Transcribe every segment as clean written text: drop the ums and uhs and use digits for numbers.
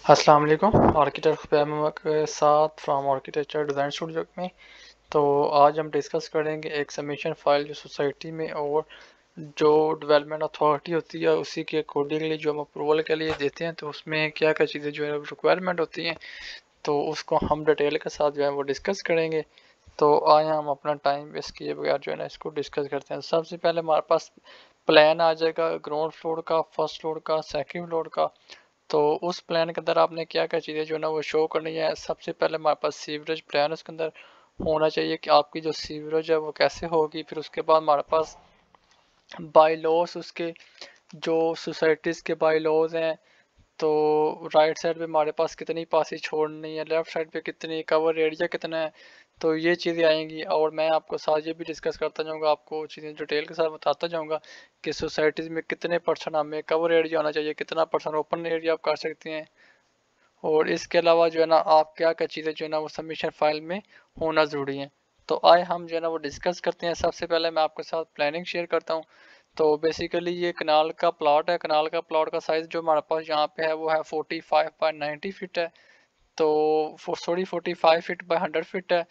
अस्सलाम वालेकुम। Architect fam के साथ फ्रॉम आर्किटेक्चर डिज़ाइन स्टूडियो में। तो आज हम डिस्कस करेंगे एक सबमिशन फाइल जो सोसाइटी में और जो डेवलपमेंट अथॉरिटी होती है उसी के अकॉर्डिंगली जो हम अप्रूवल के लिए देते हैं तो उसमें क्या क्या चीज़ें जो है रिक्वायरमेंट होती हैं, तो उसको हम डिटेल के साथ जो है वो डिस्कस करेंगे। तो आए हम अपना टाइम वेस्ट किए बगैर जो है ना इसको डिस्कस करते हैं। सबसे पहले हमारे पास प्लान आ जाएगा ग्राउंड फ्लोर का, फर्स्ट फ्लोर का, सेकंड फ्लोर का। तो उस प्लान के अंदर आपने क्या क्या चीज़ें जो है ना वो शो करनी है। सबसे पहले हमारे पास सीवरेज प्लान उसके अंदर होना चाहिए कि आपकी जो सीवरेज है वो कैसे होगी। फिर उसके बाद हमारे पास बाई लॉस उसके जो सोसाइटीज़ के बाई लॉज हैं, तो राइट साइड पे हमारे पास कितनी पासी छोड़नी है, लेफ्ट साइड पे कितनी, कवर एरिया कितना है। तो ये चीज़ें आएंगी और मैं आपको साथ ये भी डिस्कस करता जाऊंगा, आपको चीज़ें डिटेल के साथ बताता जाऊंगा कि सोसाइटीज़ में कितने परसेंट हमें कवर एरिया होना चाहिए, कितना परसेंट ओपन एरिया आप कर सकते हैं। और इसके अलावा जो है ना आप क्या क्या चीज़ें जो है ना वो सबमिशन फाइल में होना ज़रूरी है। तो आए हम जो है ना वो डिस्कस करते हैं। सबसे पहले मैं आपके साथ प्लानिंग शेयर करता हूँ। तो बेसिकली ये कनाल का प्लॉट है। कनाल का प्लॉट का साइज़ जो हमारे पास यहाँ पे है वो है 45.90 फीट है। तो 45 फीट बाय 100 फीट है।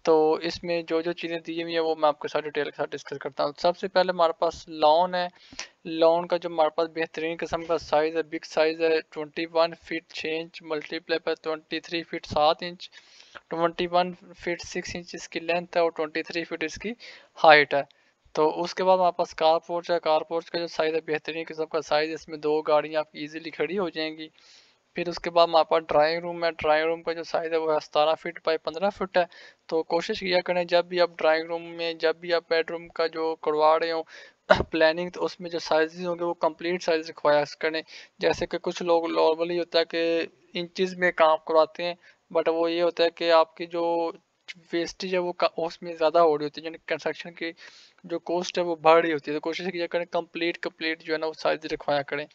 तो इसमें जो जो चीज़ें दी हुई है वो मैं आपके साथ डिटेल के साथ डिस्कस करता हूँ। सबसे पहले हमारे पास लॉन है। लॉन का जो हमारे पास बेहतरीन किस्म का साइज़ है, बिग साइज़ है, 21 फीट 6 इंच मल्टीप्लाई पर 23 फीट 7 इंच, 21 फीट 6 इंच इसकी लेंथ है और 23 फीट इसकी हाइट है। तो उसके बाद हमारे पास कार पोर्च है। कार पोर्च का जो साइज़ है बेहतरीन किस्म का साइज़, इसमें दो गाड़ियाँ आपकी ईजिली खड़ी हो जाएंगी। फिर उसके बाद हमारे पास ड्राइंग रूम है। ड्राइंग रूम का जो साइज़ है वो है 17 फीट बाई 15 फीट है। तो कोशिश किया करें जब भी आप ड्राइंग रूम में, जब भी आप बेडरूम का जो करवा रहे हो प्लानिंग, तो उसमें जो साइज़ होंगे वो कंप्लीट साइज़ रिक्वायर करें। जैसे कि कुछ लोग नॉर्मली होता है कि इंचज़ में काम करवाते हैं, बट वो ये होता है कि आपकी जो वेस्टेज है वो उसमें ज़्यादा हो रही होती है, यानी कंस्ट्रक्शन की जो कॉस्ट है वो बढ़ रही होती है। तो कोशिश किया करें कंप्लीट कंप्लीट जो है ना वो साइज़ रिक्वायर करें।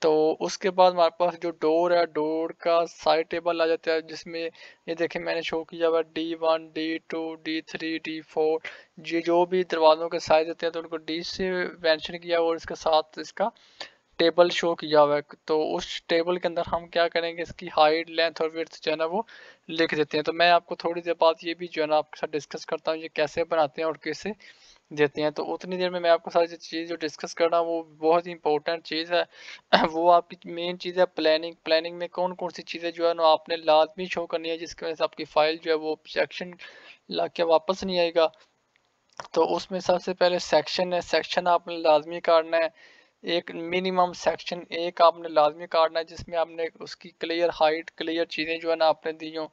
तो उसके बाद हमारे पास जो डोर है, डोर का साइड टेबल आ जाता है जिसमें ये देखें मैंने शो किया हुआ D1 D2 D3 D4। ये जो भी दरवाज़ों के साइज होते हैं तो उनको डी से मेंशन किया और इसके साथ इसका टेबल शो किया हुआ है। तो उस टेबल के अंदर हम क्या करेंगे, इसकी हाइट लेंथ और विड्थ जो है ना वो लिख देते हैं। तो मैं आपको थोड़ी देर बाद ये भी जो है ना आपके साथ डिस्कस करता हूँ ये कैसे बनाते हैं और कैसे देते हैं। तो उतनी देर में मैं आपको सारी चीज़ जो डिस्कस कर रहा हूँ वो बहुत ही इंपॉर्टेंट चीज़ है। वो आपकी मेन चीज़ है प्लानिंग। प्लानिंग में कौन कौन सी चीज़ें जो है ना आपने लाजमी शो करनी है, जिसकी वजह से आपकी फाइल जो है वो सेक्शन ला के वापस नहीं आएगा। तो उसमें सबसे पहले सेक्शन है। सेक्शन आपने लाजमी काटना है। एक मिनिमम सेक्शन एक आपने लाजमी काटना है जिसमें आपने उसकी क्लियर हाइट, क्लियर चीज़ें जो है ना आपने दी हों।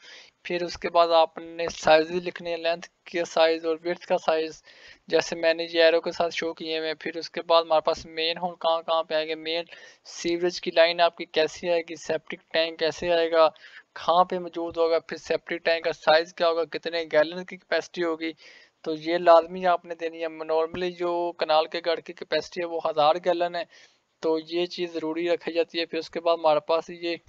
फिर उसके बाद आपने साइज लिखने हैं, लेंथ के साइज़ और विड्थ का साइज़, जैसे मैंने ये एरो के साथ शो किए हैं। फिर उसके बाद हमारे पास मेन होल कहाँ कहाँ पे आएंगे, मेन सीवरेज की लाइन आपकी कैसी आएगी, सेप्टिक टैंक कैसे आएगा, कहाँ पे मौजूद होगा, फिर सेप्टिक टैंक का साइज़ क्या होगा, कितने गैलन की कैपेसिटी होगी। तो ये लाजमी आपने देनी है। नॉर्मली जो कनाल के गढ़ की कैपेसिटी है वो 1000 गैलन है। तो ये चीज़ ज़रूरी रखी जाती है। फिर उसके बाद हमारे पास ये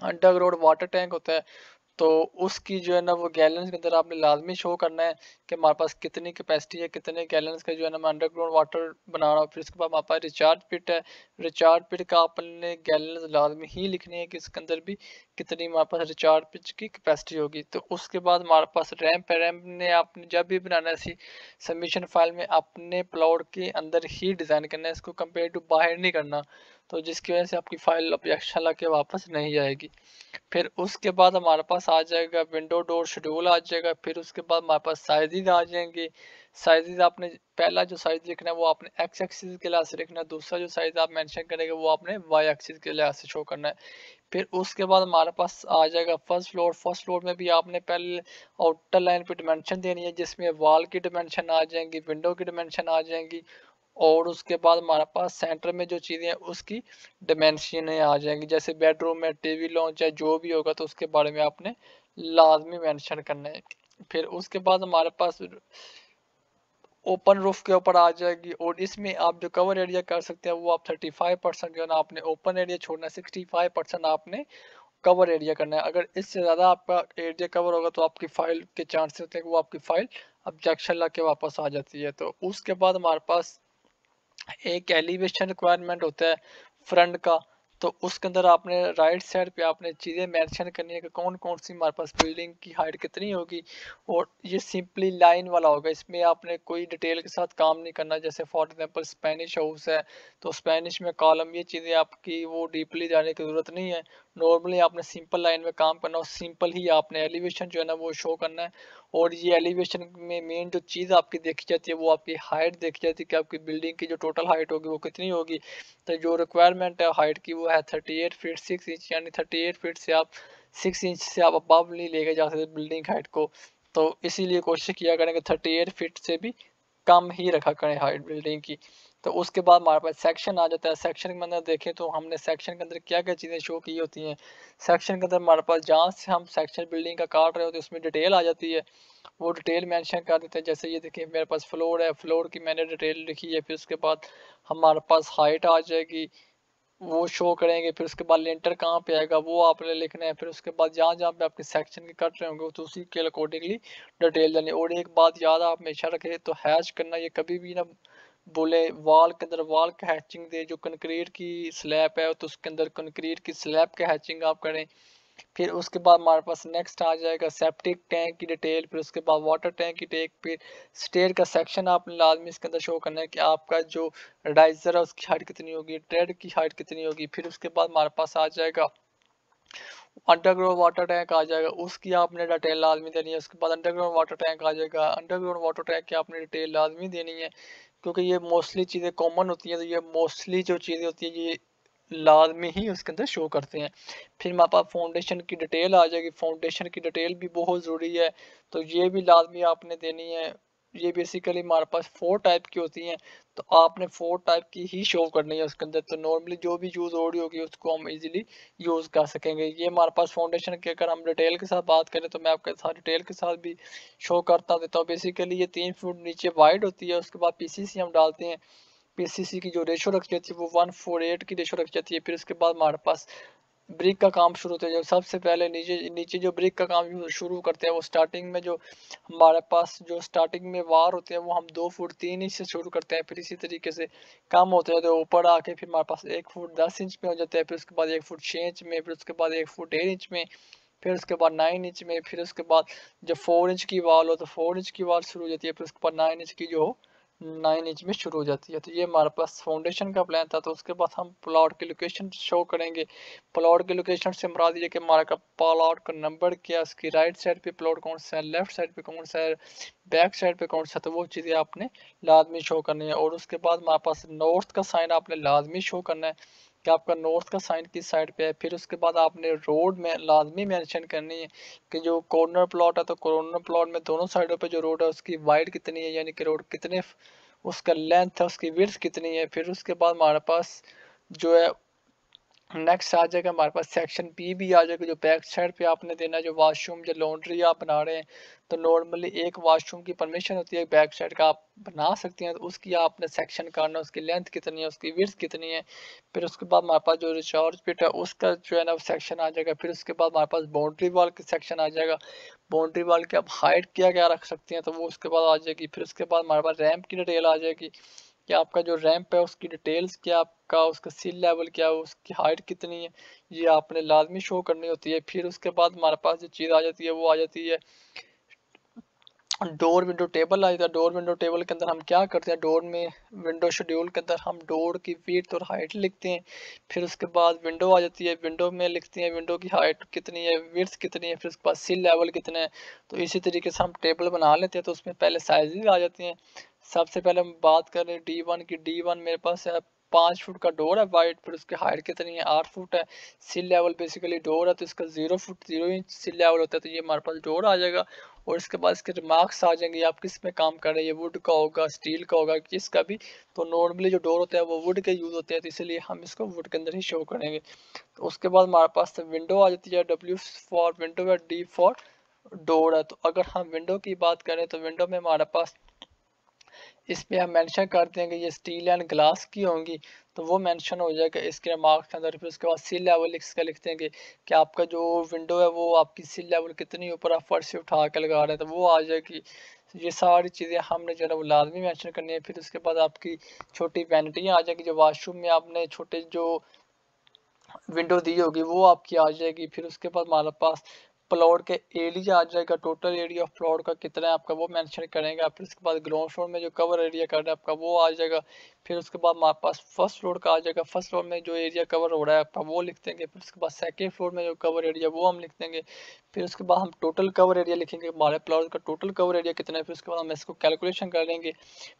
अंडरग्राउंड वाटर टैंक होता है। तो उसकी जो है ना वो गैलन्स के अंदर आपने लाजमी शो करना है कि हमारे पास कितनी कैपेसिटी है, कितने गैलन्स का जो है ना मैं अंडरग्राउंड वाटर बना रहा हूँ। फिर उसके बाद हमारे पास रिचार्ज पिट है। रिचार्ज पिट का आपने गैलन्स लाजमी ही लिखनी है कि इसके अंदर भी कितनी हमारे पास रिचार्ज पिट की कैपेसिटी होगी। तो उसके बाद हमारे पास रैंप है। रैंप ने आपने जब भी बनाना है सबमिशन फाइल में अपने प्लॉट के अंदर ही डिज़ाइन करना है, इसको कंपेयर टू बाहर नहीं करना। तो जिसकी वजह से आपकी फाइल ऑब्जेक्शन ला के वापस नहीं आएगी। फिर उसके बाद हमारे पास आ जाएगा विंडो डोर शेड्यूल आ जाएगा। फिर उसके बाद हमारे पास साइजेज आ जाएंगे। साइजेज आपने पहला जो साइज लिखना है वो आपने एक्स एक्सिस के लिहाज से लिखना है। दूसरा जो साइज आप मेंशन करेंगे वो आपने वाई एक्सिस के लिहाज से शो करना है। फिर उसके बाद हमारे पास आ जाएगा फर्स्ट फ्लोर। फर्स्ट फ्लोर में भी आपने पहले आउटर लाइन पे डिमेंशन देनी है जिसमें वॉल की डिमेंशन आ जाएंगी, विंडो की डिमेंशन आ जाएंगी। और उसके बाद हमारे पास सेंटर में जो चीज़ें हैं उसकी डिमेंशन आ जाएंगी, जैसे बेडरूम में टीवी लॉन्च है जो भी होगा तो उसके बारे में आपने लाजमी मेंशन करना है। फिर उसके बाद हमारे पास ओपन रूफ के ऊपर आ जाएगी। और इसमें आप जो कवर एरिया कर सकते हैं वो आप 35% जो है ना आपने ओपन एरिया छोड़ना है, 65% आपने कवर एरिया करना है। अगर इससे ज़्यादा आपका एरिया कवर होगा तो आपकी फाइल के चांसेस होते हैं कि वो आपकी फाइल ऑब्जेक्शन ला के वापस आ जाती है। तो उसके बाद हमारे पास एक एलिवेशन रिक्वायरमेंट होता है फ्रंट का। तो उसके अंदर आपने राइट साइड पे आपने चीज़ें मेंशन करनी है कि कौन कौन सी हमारे पास बिल्डिंग की हाइट कितनी होगी, और ये सिंपली लाइन वाला होगा, इसमें आपने कोई डिटेल के साथ काम नहीं करना। जैसे फॉर एग्जांपल स्पेनिश हाउस है तो स्पेनिश में कॉलम, ये चीज़ें आपकी वो डीपली जाने की ज़रूरत नहीं है। नॉर्मली आपने सिंपल लाइन में काम करना और सिंपल ही आपने एलिवेशन जो है ना वो शो करना है। और ये एलिवेशन में मेन जो चीज़ आपकी देखी जाती है वो आपकी हाइट देखी जाती है कि आपकी बिल्डिंग की जो टोटल हाइट होगी वो कितनी होगी। तो जो रिक्वायरमेंट है हाइट की वो है 38 फीट 6 इंच, यानी 38 फीट से आप 6 इंच से आप अबव नहीं लेके जा सकते बिल्डिंग हाइट को। तो इसीलिए कोशिश किया करें कि 38 फीट से भी कम ही रखा करें हाइट बिल्डिंग की। तो उसके बाद हमारे पास सेक्शन आ जाता है। सेक्शन के अंदर देखें तो हमने सेक्शन के अंदर क्या क्या चीज़ें शो की होती हैं। सेक्शन के अंदर हमारे पास जहाँ से हम सेक्शन बिल्डिंग का काट रहे होते हैं उसमें डिटेल आ जाती है, वो डिटेल मेंशन कर देते हैं। जैसे ये देखिए मेरे पास फ्लोर है, फ्लोर की मैंने डिटेल लिखी है। फिर उसके बाद हमारे पास हाइट आ जाएगी, वो शो करेंगे। फिर उसके बाद लेंटर कहाँ पे आएगा वो आपने लिखना है। फिर उसके बाद जहाँ जहाँ पे आपके सेक्शन के कट रहे होंगे तो उसी के अकॉर्डिंगली डिटेल देनी। और एक बात याद आप हमेशा रखें, तो हैच करना ये कभी भी ना बोले वॉल के अंदर वॉल का हैचिंग दे। जो कंक्रीट की स्लैब है तो उसके अंदर कंक्रीट की स्लैब का हैचिंग आप करें। फिर उसके बाद हमारे पास नेक्स्ट आ जाएगा सेप्टिक टैंक की डिटेल। फिर उसके बाद वाटर टैंक की टेक। फिर स्टेयर का सेक्शन आपने लाजमी इसके अंदर शो करना है कि आपका जो राइजर है उसकी हाइट कितनी होगी, ट्रेड की हाइट कितनी होगी। फिर उसके बाद हमारे पास आ जाएगा अंडरग्राउंड वाटर टैंक आ जाएगा, उसकी आपने डिटेल लाजमी देनी है। उसके बाद अंडरग्राउंड वाटर टैंक आ जाएगा, अंडरग्राउंड वाटर टैंक की आपने डिटेल लाजमी देनी है, क्योंकि ये मोस्टली चीज़ें कॉमन होती हैं। तो ये मोस्टली जो चीज़ें होती हैं ये लाजमी ही उसके अंदर शो करते हैं। फिर हमारे पास फाउंडेशन की डिटेल आ जाएगी, फाउंडेशन की डिटेल भी बहुत ज़रूरी है, तो ये भी लाजमी आपने देनी है। ये बेसिकली हमारे पास 4 टाइप की होती हैं, तो आपने 4 टाइप की ही शो करनी है उसके अंदर। तो नॉर्मली जो भी यूज़ हो रही होगी उसको हम इजीली यूज़ कर सकेंगे। ये हमारे पास फाउंडेशन की अगर हम डिटेल के साथ बात करें तो मैं आपके साथ डिटेल के साथ भी शो करता देता हूँ। बेसिकली ये 3 फुट नीचे वाइड होती है। उसके बाद पीसीसी हम डालते हैं, पीसीसी की जो रेशो रखी जाती है वो 148 की रेशो रखी जाती है। फिर उसके बाद हमारे पास ब्रिक का काम शुरू होता है। जब सबसे पहले नीचे नीचे जो ब्रिक का काम शुरू करते हैं वो स्टार्टिंग में जो हमारे पास जो स्टार्टिंग में वार होते हैं वो हम 2 फुट 3 इंच से शुरू करते हैं। फिर इसी तरीके से काम होते हैं तो ऊपर आके फिर हमारे पास 1 फुट 10 इंच में हो जाता है। फिर उसके बाद 1 फुट 6 इंच में, फिर उसके बाद 1 फुट 1.5 इंच में, फिर उसके बाद 9 इंच में। फिर उसके बाद जब 4 इंच की वाल हो तो 4 इंच की वाल शुरू हो जाती है। फिर उसके बाद 9 इंच की जो हो 9 इंच में शुरू हो जाती है। तो ये हमारे पास फाउंडेशन का प्लान था। तो उसके बाद हम प्लॉट की लोकेशन शो करेंगे। प्लॉट की लोकेशन से मुराद ये कि हमारा का प्लॉट का नंबर क्या, उसकी राइट साइड पे प्लॉट कौन सा है, लेफ्ट साइड पे कौन सा है, बैक साइड पे कौन सा, तो वो चीज़ें आपने लाजमी शो करनी है। और उसके बाद हमारे पास नॉर्थ का साइन आपने लाजमी शो करना है कि आपका नॉर्थ का साइन किस साइड पे है। फिर उसके बाद आपने रोड में लाजमी मेंशन करनी है कि जो कॉर्नर प्लॉट है तो कॉर्नर प्लॉट में दोनों साइडों पे जो रोड है उसकी वाइड कितनी है, यानी कि रोड कितने उसका लेंथ है, उसकी विड्थ कितनी है। फिर उसके बाद हमारे पास जो है नेक्स्ट आ जाएगा हमारे पास सेक्शन पी भी आ जाएगा, जो बैक साइड पे आपने देना है। जो वाशरूम जो लॉन्ड्री आप बना रहे हैं तो नॉर्मली एक वाशरूम की परमिशन होती है बैक साइड का आप बना सकते हैं, तो उसकी आपने सेक्शन करना, उसकी लेंथ कितनी है, उसकी विड्थ कितनी है। फिर उसके बाद हमारे पास जो रिचार्ज पिट है उसका जो है ना सेक्शन आ जाएगा। फिर उसके बाद हमारे पास बाउंड्री वॉल की सेक्शन आ जाएगा, बाउंड्री वॉल की आप हाइट क्या क्या रख सकते हैं तो वो उसके बाद आ जाएगी। फिर उसके बाद हमारे पास रैम्प की डिटेल आ जाएगी कि आपका जो रैंप है उसकी डिटेल्स क्या, आपका उसका सील लेवल क्या है, उसकी हाइट कितनी है, ये आपने लाजमी शो करनी होती है। फिर उसके बाद हमारे पास जो चीज़ आ जाती है वो आ जाती है डोर विंडो टेबल आ जाता है। डोर विंडो टेबल के अंदर हम क्या करते हैं, डोर में विंडो शेड्यूल के अंदर हम डोर की विड्थ और हाइट लिखते हैं। फिर उसके बाद विंडो आ जाती है, विंडो में लिखते हैं विंडो की हाइट कितनी है, विड्थ कितनी है, फिर उसके बाद सील लेवल कितना है। तो इसी तरीके से हम टेबल बना लेते हैं। तो उसमें पहले साइजेज आ जाती हैं। सबसे पहले हम बात करें D1 की। D1 मेरे पास है 5 फुट का डोर है वाइड। फिर उसकी हाइट कितनी है, 8 फुट है। सील लेवल बेसिकली डोर है तो इसका 0 फुट 0 इंच सील लेवल होता है, तो ये हमारे पास डोर आ जाएगा। और इसके बाद इसके रिमार्क्स आ जाएंगे आप किस में काम कर रहे हैं, ये वुड का होगा, स्टील का होगा, किसका भी। तो नॉर्मली जो डोर होता है वो वुड के यूज़ होते हैं, तो इसलिए हम इसको वुड के अंदर ही शो करेंगे। तो उसके बाद हमारे पास विंडो आ जाती है, W फॉर विंडो है, D फॉर डोर है। तो अगर हम विंडो की बात करें तो विंडो में हमारे पास इसमें हम मेंशन करते हैं कि ये स्टील एंड ग्लास की होंगी, तो वो मेंशन हो जाएगा इसके मार्क्स के अंदर। फिर उसके बाद सील लेवल इसका लिखते हैं कि आपका जो विंडो है वो आपकी सील लेवल कितनी ऊपर आप फर्श से उठा के लगा रहे हैं, तो वो आ जाएगी। ये सारी चीज़ें हमने जो है ना वो लाजमी मेंशन करनी है। फिर उसके बाद आपकी छोटी वैनिटियाँ आ जाएगी, जो वाशरूम में आपने छोटे जो विंडो दी होगी वो आपकी आ जाएगी। फिर उसके बाद हमारे पास प्लॉट के एरिया आ जाएगा, टोटल एरिया ऑफ प्लॉट का कितना है आपका वो मेंशन करेंगे। फिर उसके बाद ग्राउंड फ्लोर में जो कवर एरिया कर रहा है आपका वो आ जाएगा। फिर उसके बाद हमारे पास फर्स्ट फ्लोर का आ जाएगा, फर्स्ट फ्लोर में जो एरिया कवर हो रहा है आपका वो लिख देंगे। फिर उसके बाद सेकेंड फ्लोर में जो कवर एरिया वो हम लिख देंगे। फिर उसके बाद हम टोटल कवर एरिया लिखेंगे, हमारे प्लॉट का टोटल कवर एरिया कितना है। फिर उसके बाद हम इसको कैलकुलेशन कर लेंगे।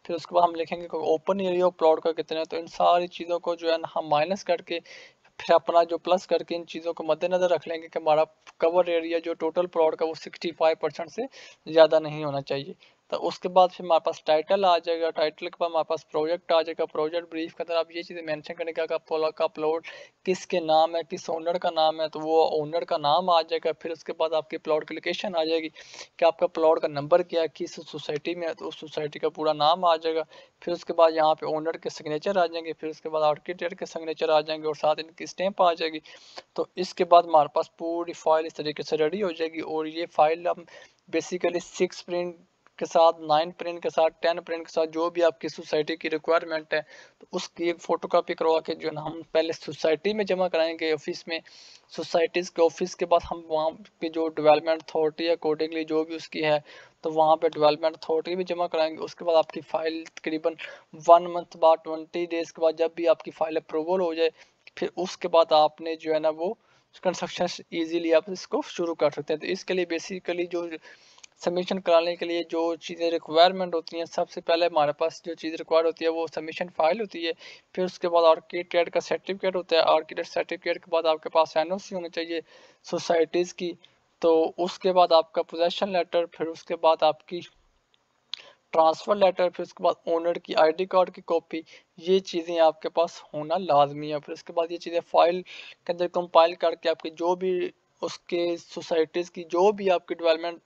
फिर उसके बाद हम लिखेंगे ओपन एरिया ऑफ प्लॉट का कितना है। तो इन सारी चीज़ों को जो है ना हम माइनस करके फिर अपना जो प्लस करके इन चीज़ों को मद्देनजर रख लेंगे कि हमारा कवर एरिया जो टोटल प्लॉट का वो 65% से ज़्यादा नहीं होना चाहिए। तो उसके बाद फिर हमारे पास टाइटल आ जाएगा, टाइटल के बाद हमारे पास प्रोजेक्ट आ जाएगा। प्रोजेक्ट ब्रीफ के अंदर आप ये चीज़ें मेंशन करेंगे कि आपका प्लॉट किसके नाम है, किस ओनर का नाम है, तो वो ओनर का नाम आ जाएगा। फिर उसके बाद आपके प्लॉट की लोकेशन आ जाएगी कि आपका प्लॉट का नंबर क्या है, किस सोसाइटी में है, तो उस सोसाइटी का पूरा नाम आ जाएगा। फिर उसके बाद यहाँ पे ओनर के सिग्नेचर आ जाएंगे। फिर उसके बाद आर्किटेक्ट के सिग्नेचर आ जाएंगे और साथ इनकी स्टैंप आ जाएगी। तो इसके बाद हमारे पास पूरी फाइल इस तरीके से रेडी हो जाएगी। और ये फाइल हम बेसिकली 6 प्रिंट के साथ, 9 प्रिंट के साथ, 10 प्रिंट के साथ, जो भी आपकी सोसाइटी की रिक्वायरमेंट है तो उसकी एक फ़ोटो कापी करवा के जो है ना हम पहले सोसाइटी में जमा कराएंगे ऑफिस में। सोसाइटीज़ के ऑफिस के बाद हम वहाँ पे जो डेवलपमेंट अथॉरिटी अकॉर्डिंगली जो भी उसकी है तो वहाँ पे डेवलपमेंट अथॉरिटी में जमा कराएंगे। उसके बाद आपकी फ़ाइल तकरीबन 1 मंथ बाद 20 डेज़ के बाद जब भी आपकी फ़ाइल अप्रूवल हो जाए फिर उसके बाद आपने जो है ना वो कंस्ट्रक्शन इजीली आप इसको शुरू कर सकते हैं। तो इसके लिए बेसिकली जो सबमिशन कराने के लिए जो चीज़ें रिक्वायरमेंट होती हैं, सबसे पहले हमारे पास जो चीज़ रिक्वायर होती है वो सबमिशन फाइल होती है। फिर उसके बाद आर्किटेक्ट का सर्टिफिकेट होता है। आर्किटेक्ट सर्टिफिकेट के बाद आपके पास एनओसी होनी चाहिए सोसाइटीज़ की। तो उसके बाद आपका पोजेसन लेटर, फिर उसके बाद आपकी ट्रांसफ़र लेटर, फिर उसके बाद ओनर की आईडी कार्ड की कॉपी, ये चीज़ें आपके पास होना लाजमी है। फिर उसके बाद ये चीज़ें फाइल के अंदर कंपाइल करके आपकी जो भी उसके सोसाइटीज़ की जो भी आपकी डेवलपमेंट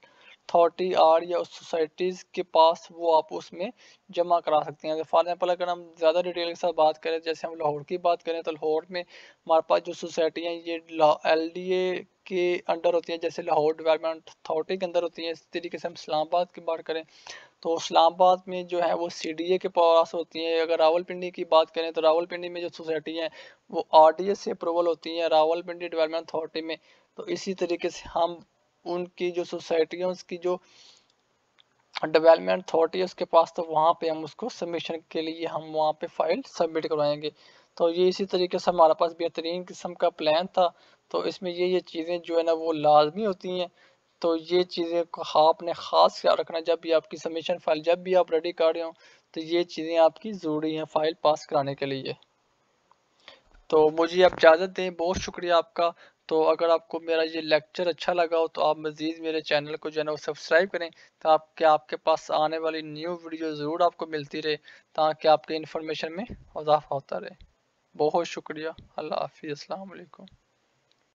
अथॉरिटी आर या उस सोसाइटीज़ के पास वो आप उसमें जमा करा सकते हैं। फॉर एग्जाम्पल अगर हम ज़्यादा डिटेल के साथ बात करें, जैसे हम लाहौर की बात करें तो लाहौर में हमारे पास जो सोसाइटी हैं ये LDA के अंडर होती हैं, जैसे लाहौर डेवलपमेंट अथॉरिटी के अंदर होती हैं। इस तरीके से हम इस्लामाबाद की बात करें तो इस्लामाबाद में जो है वो CDA के पास होती हैं। अगर रावलपिंडी की बात करें तो रावलपिंडी में जो सोसाइटी हैं वो RDA से अप्रूवल होती हैं, रावलपिंडी डेवलपमेंट अथॉरिटी में। तो इसी तरीके से हम उनकी जो सोसाइटी है उसकी जो डेवलपमेंट अथॉरिटी है उसके पास, तो वहाँ पे हम उसको सबमिशन के लिए हम वहाँ पे फाइल सबमिट करवाएंगे। तो ये इसी तरीके से हमारे पास बेहतरीन किस्म का प्लान था। तो इसमें ये चीज़ें जो है ना वो लाजमी होती हैं। तो ये चीज़ें को आपने ख़ास ख्याल रखना जब भी आपकी सबमिशन फाइल जब भी आप रेडी कर रहे हो, तो ये चीज़ें आपकी ज़रूरी हैं फाइल पास कराने के लिए। तो मुझे आप इजाज़त दें, बहुत शुक्रिया आपका। तो अगर आपको मेरा ये लेक्चर अच्छा लगा हो तो आप मज़ीद मेरे चैनल को जो है ना वो सब्सक्राइब करें ताकि आपके पास आने वाली न्यू वीडियो ज़रूर आपको मिलती रहे, ताकि आपके इन्फॉर्मेशन में इजाफा होता रहे। बहुत शुक्रिया। अल्लाह हाफिज़। अस्सलाम वालेकुम।